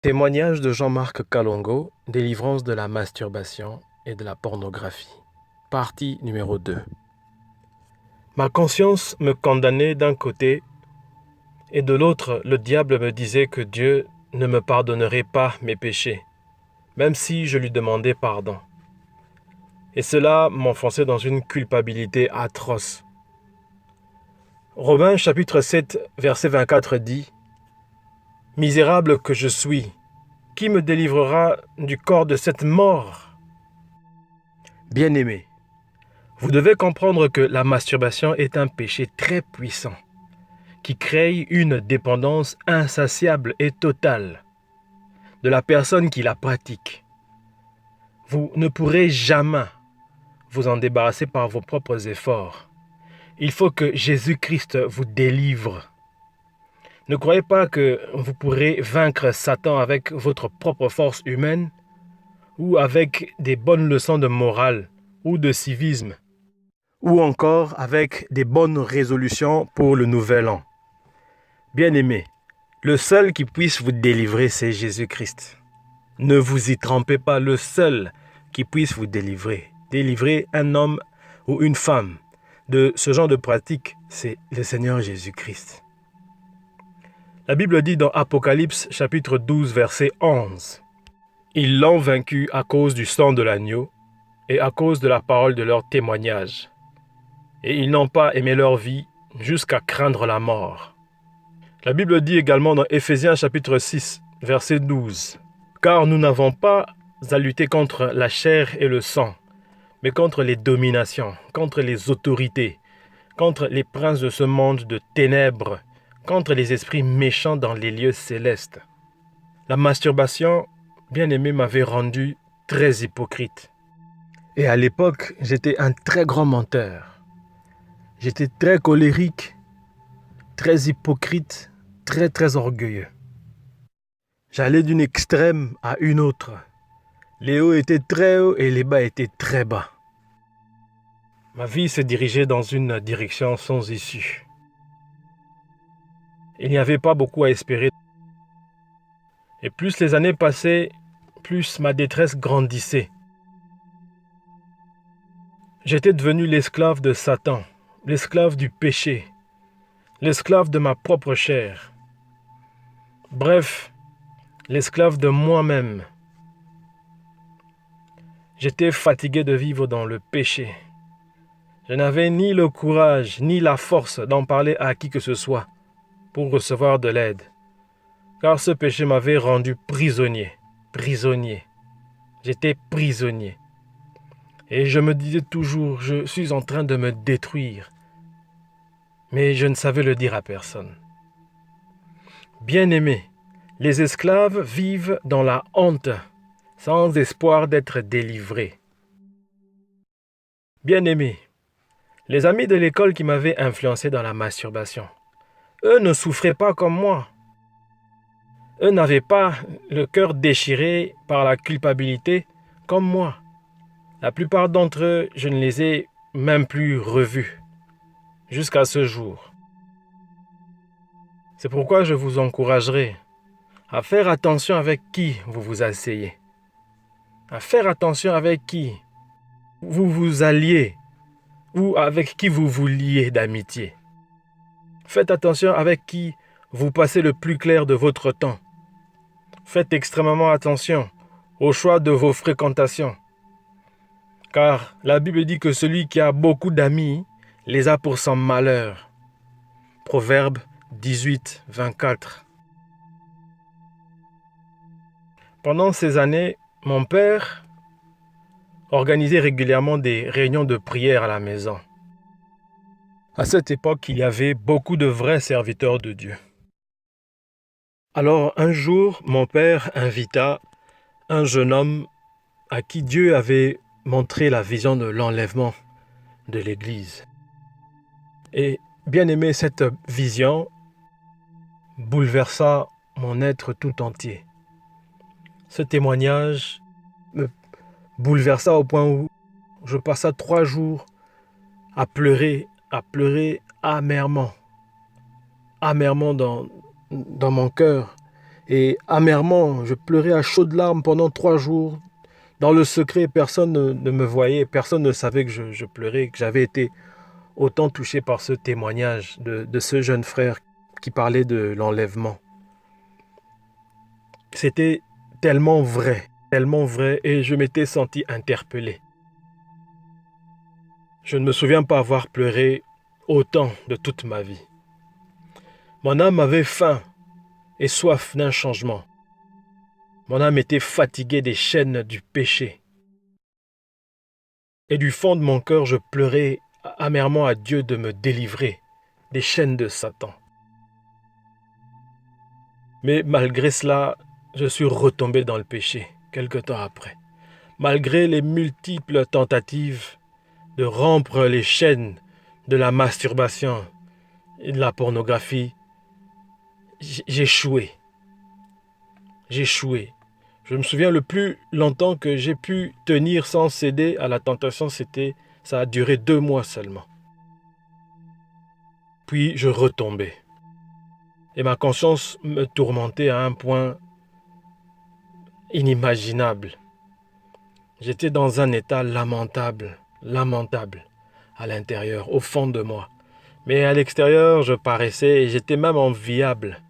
Témoignage de Jean-Marc Kalongo, délivrance de la masturbation et de la pornographie. Partie numéro 2. Ma conscience me condamnait d'un côté et de l'autre, le diable me disait que Dieu ne me pardonnerait pas mes péchés, même si je lui demandais pardon. Et cela m'enfonçait dans une culpabilité atroce. Romains chapitre 7, verset 24 dit « Misérable que je suis, qui me délivrera du corps de cette mort ?» Bien-aimés, vous devez comprendre que la masturbation est un péché très puissant qui crée une dépendance insatiable et totale de la personne qui la pratique. Vous ne pourrez jamais vous en débarrasser par vos propres efforts. Il faut que Jésus-Christ vous délivre. Ne croyez pas que vous pourrez vaincre Satan avec votre propre force humaine ou avec des bonnes leçons de morale ou de civisme ou encore avec des bonnes résolutions pour le nouvel an. Bien-aimés, le seul qui puisse vous délivrer, c'est Jésus-Christ. Ne vous y trompez pas, le seul qui puisse vous délivrer. Délivrer un homme ou une femme de ce genre de pratique, c'est le Seigneur Jésus-Christ. La Bible dit dans Apocalypse chapitre 12, verset 11, « Ils l'ont vaincu à cause du sang de l'agneau et à cause de la parole de leur témoignage. Et ils n'ont pas aimé leur vie jusqu'à craindre la mort. » La Bible dit également dans Éphésiens chapitre 6, verset 12, « Car nous n'avons pas à lutter contre la chair et le sang, mais contre les dominations, contre les autorités, contre les princes de ce monde de ténèbres, contre les esprits méchants dans les lieux célestes. » La masturbation, bien-aimé, m'avait rendu très hypocrite. Et à l'époque, j'étais un très grand menteur. J'étais très colérique, très hypocrite, très orgueilleux. J'allais d'une extrême à une autre. Les hauts étaient très hauts et les bas étaient très bas. Ma vie se dirigeait dans une direction sans issue. Il n'y avait pas beaucoup à espérer. Et plus les années passaient, plus ma détresse grandissait. J'étais devenu l'esclave de Satan, l'esclave du péché, l'esclave de ma propre chair. Bref, l'esclave de moi-même. J'étais fatigué de vivre dans le péché. Je n'avais ni le courage ni la force d'en parler à qui que ce soit pour recevoir de l'aide, car ce péché m'avait rendu prisonnier. J'étais prisonnier. Et je me disais toujours, je suis en train de me détruire. Mais je ne savais le dire à personne. Bien-aimés, les esclaves vivent dans la honte, sans espoir d'être délivrés. Bien-aimés, les amis de l'école qui m'avaient influencé dans la masturbation, eux ne souffraient pas comme moi. Eux n'avaient pas le cœur déchiré par la culpabilité comme moi. La plupart d'entre eux, je ne les ai même plus revus jusqu'à ce jour. C'est pourquoi je vous encouragerai à faire attention avec qui vous vous asseyez, à faire attention avec qui vous vous alliez ou avec qui vous vous liez d'amitié. Faites attention avec qui vous passez le plus clair de votre temps. Faites extrêmement attention au choix de vos fréquentations. Car la Bible dit que celui qui a beaucoup d'amis les a pour son malheur. Proverbe 18, 24. Pendant ces années, mon père organisait régulièrement des réunions de prière à la maison. À cette époque, il y avait beaucoup de vrais serviteurs de Dieu. Alors un jour, mon père invita un jeune homme à qui Dieu avait montré la vision de l'enlèvement de l'Église. Et bien aimé, cette vision bouleversa mon être tout entier. Ce témoignage me bouleversa au point où je passa 3 jours à pleurer amèrement dans mon cœur Et amèrement, je pleurais à chaudes larmes pendant 3 jours. Dans le secret, personne ne me voyait, personne ne savait que je pleurais, que j'avais été autant touché par ce témoignage de ce jeune frère qui parlait de l'enlèvement. C'était tellement vrai, et je m'étais senti interpellé. Je ne me souviens pas avoir pleuré autant de toute ma vie. Mon âme avait faim et soif d'un changement. Mon âme était fatiguée des chaînes du péché. Et du fond de mon cœur, je pleurais amèrement à Dieu de me délivrer des chaînes de Satan. Mais malgré cela, je suis retombé dans le péché quelque temps après. Malgré les multiples tentatives de rompre les chaînes de la masturbation et de la pornographie, j'ai échoué. J'ai échoué. Je me souviens, le plus longtemps que j'ai pu tenir sans céder à la tentation, ça a duré 2 mois seulement. Puis je retombais. Et ma conscience me tourmentait à un point inimaginable. J'étais dans un état lamentable à l'intérieur, au fond de moi. Mais à l'extérieur, je paraissais, et j'étais même enviable.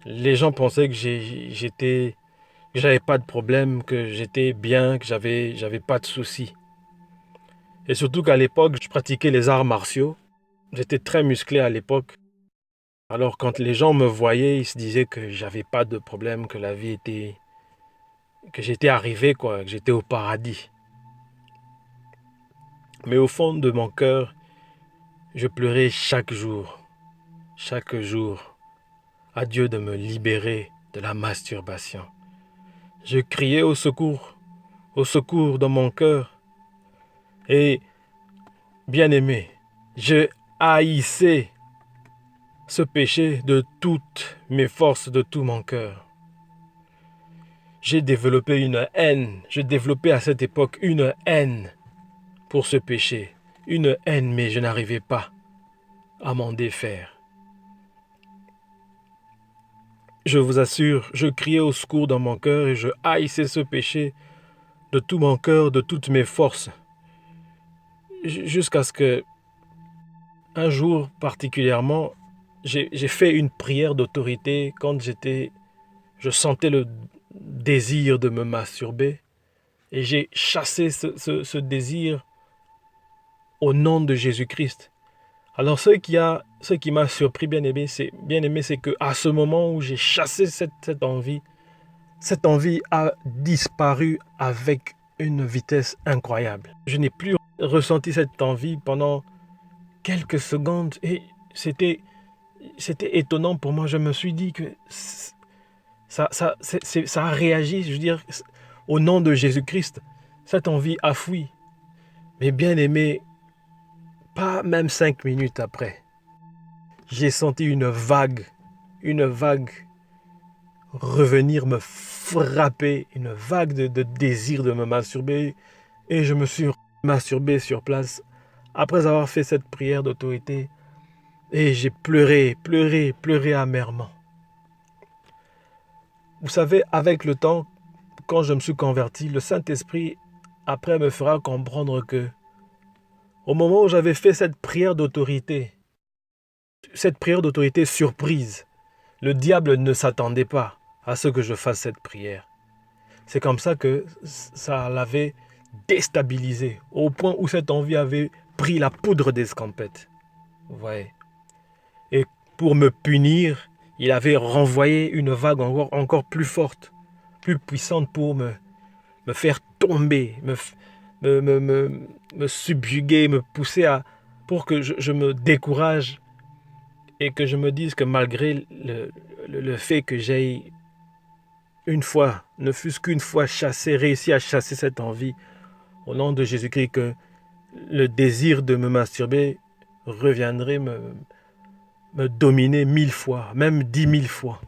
Les gens pensaient que j'avais pas de problème, que j'étais bien, que j'avais pas de soucis. Et surtout qu'à l'époque, je pratiquais les arts martiaux. J'étais très musclé à l'époque. Alors quand les gens me voyaient, ils se disaient que j'avais pas de problème, que que j'étais arrivé, que j'étais au paradis. Mais au fond de mon cœur, je pleurais chaque jour, à Dieu de me libérer de la masturbation. Je criais au secours dans mon cœur. Et, bien aimé, je haïssais ce péché de toutes mes forces, de tout mon cœur. J'ai développé à cette époque une haine pour ce péché. Une haine, mais je n'arrivais pas à m'en défaire. Je vous assure, je criais au secours dans mon cœur et je haïssais ce péché de tout mon cœur, de toutes mes forces. Jusqu'à ce que, un jour particulièrement, j'ai fait une prière d'autorité quand je sentais le désir de me masturber et j'ai chassé ce désir au nom de Jésus-Christ. Alors ce qui m'a surpris, bien aimé, c'est que à ce moment où j'ai chassé cette envie a disparu avec une vitesse incroyable. Je n'ai plus ressenti cette envie pendant quelques secondes et c'était étonnant pour moi. Je me suis dit que ça a réagi, je veux dire, au nom de Jésus-Christ. Cette envie a fui. Mais bien aimé, pas même 5 minutes après, j'ai senti une vague revenir me frapper, une vague de désir de me masturber. Et je me suis masturbé sur place après avoir fait cette prière d'autorité. Et j'ai pleuré amèrement. Vous savez, avec le temps, quand je me suis converti, le Saint-Esprit, après, me fera comprendre que, au moment où j'avais fait cette prière d'autorité surprise, le diable ne s'attendait pas à ce que je fasse cette prière. C'est comme ça que ça l'avait déstabilisé, au point où cette envie avait pris la poudre d'escampette. Vous voyez. Et pour me punir, il avait renvoyé une vague encore plus forte, plus puissante pour me faire tomber, me subjuguer, me pousser pour que je me décourage et que je me dise que malgré le fait que j'ai une fois, ne fût-ce qu'une fois réussi à chasser cette envie, au nom de Jésus-Christ, que le désir de me masturber reviendrait me dominer 1000 fois, même 10 000 fois.